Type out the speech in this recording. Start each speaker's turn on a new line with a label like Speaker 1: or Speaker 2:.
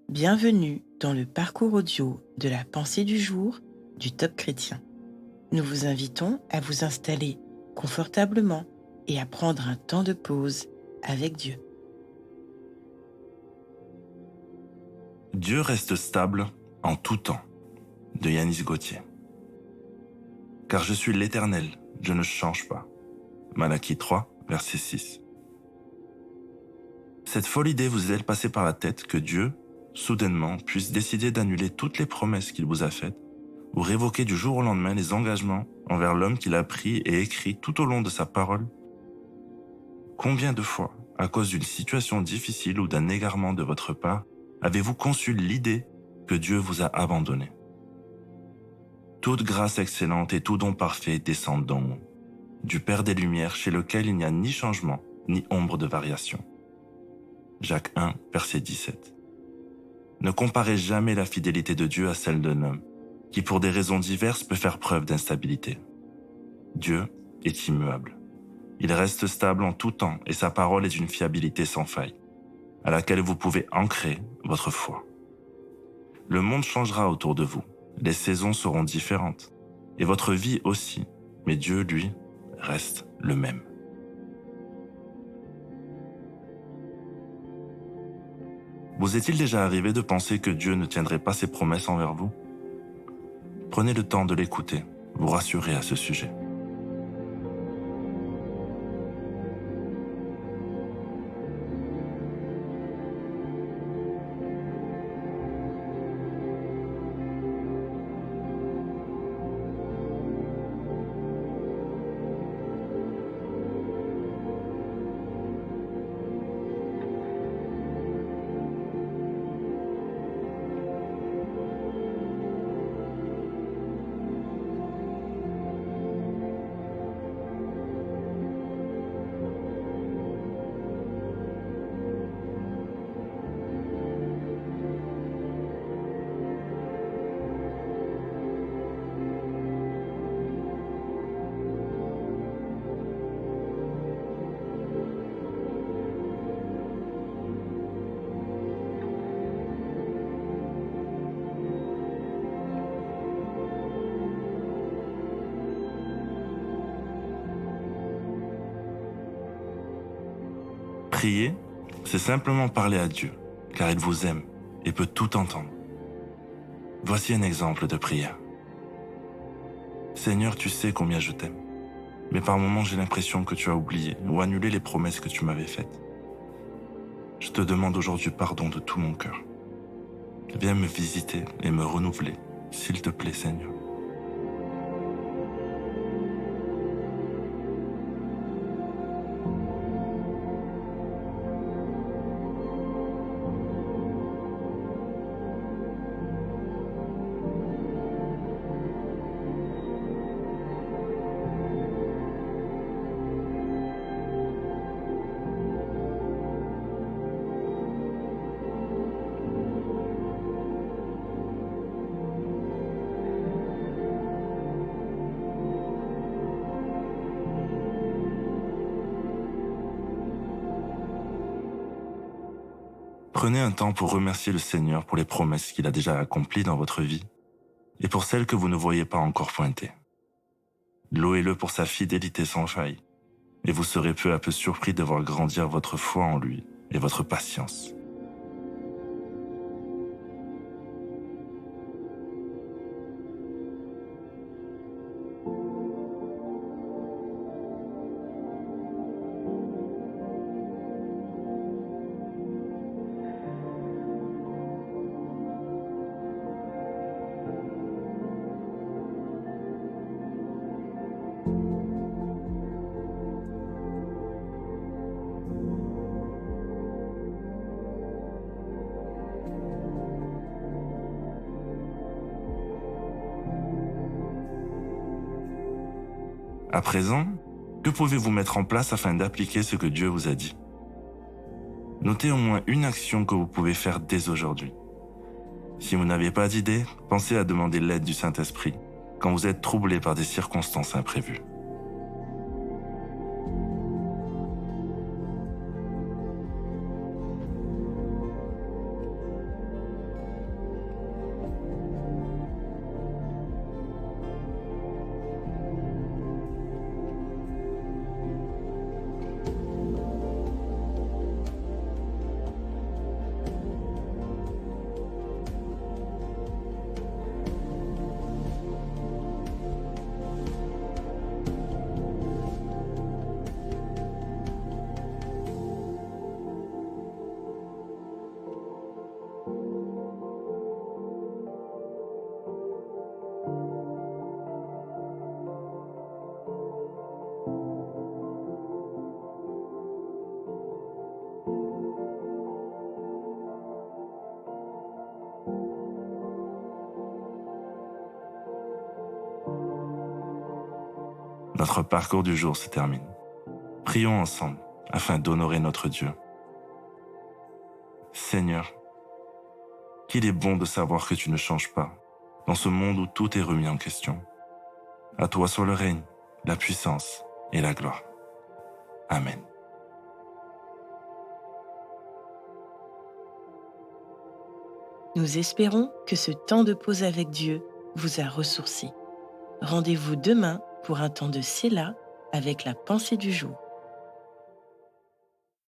Speaker 1: Bienvenue dans le parcours audio de la pensée du jour du Top Chrétien. Nous vous invitons à vous installer confortablement et à prendre un temps de pause avec Dieu.
Speaker 2: Dieu reste stable en tout temps, de Yanis Gauthier. Car je suis l'Éternel, je ne change pas. Malachie 3, verset 6. Cette folle idée vous est-elle passée par la tête que Dieu, soudainement, puisse décider d'annuler toutes les promesses qu'il vous a faites ou révoquer du jour au lendemain les engagements envers l'homme qu'il a pris et écrit tout au long de sa parole? Combien de fois, à cause d'une situation difficile ou d'un égarement de votre part, avez-vous conçu l'idée que Dieu vous a abandonné? Toute grâce excellente et tout don parfait descendent d'en haut, du Père des Lumières chez lequel il n'y a ni changement, ni ombre de variation. Jacques 1, verset 17. Ne comparez jamais la fidélité de Dieu à celle d'un homme, qui pour des raisons diverses peut faire preuve d'instabilité. Dieu est immuable. Il reste stable en tout temps et sa parole est d'une fiabilité sans faille, à laquelle vous pouvez ancrer votre foi. Le monde changera autour de vous, les saisons seront différentes, et votre vie aussi, mais Dieu, lui, reste le même. Vous est-il déjà arrivé de penser que Dieu ne tiendrait pas ses promesses envers vous? Prenez le temps de l'écouter, vous rassurez à ce sujet. Prier, c'est simplement parler à Dieu, car il vous aime et peut tout entendre. Voici un exemple de prière. Seigneur, tu sais combien je t'aime, mais par moments j'ai l'impression que tu as oublié ou annulé les promesses que tu m'avais faites. Je te demande aujourd'hui pardon de tout mon cœur. Viens me visiter et me renouveler, s'il te plaît, Seigneur. Prenez un temps pour remercier le Seigneur pour les promesses qu'il a déjà accomplies dans votre vie et pour celles que vous ne voyez pas encore pointer. Louez-le pour sa fidélité sans faille et vous serez peu à peu surpris de voir grandir votre foi en lui et votre patience. À présent, que pouvez-vous mettre en place afin d'appliquer ce que Dieu vous a dit? Notez au moins une action que vous pouvez faire dès aujourd'hui. Si vous n'avez pas d'idée, pensez à demander l'aide du Saint-Esprit quand vous êtes troublé par des circonstances imprévues. Notre parcours du jour se termine. Prions ensemble afin d'honorer notre Dieu. Seigneur, qu'il est bon de savoir que tu ne changes pas dans ce monde où tout est remis en question. À toi soit le règne, la puissance et la gloire. Amen.
Speaker 1: Nous espérons que ce temps de pause avec Dieu vous a ressourci. Rendez-vous demain pour un temps de Séla avec la pensée du jour.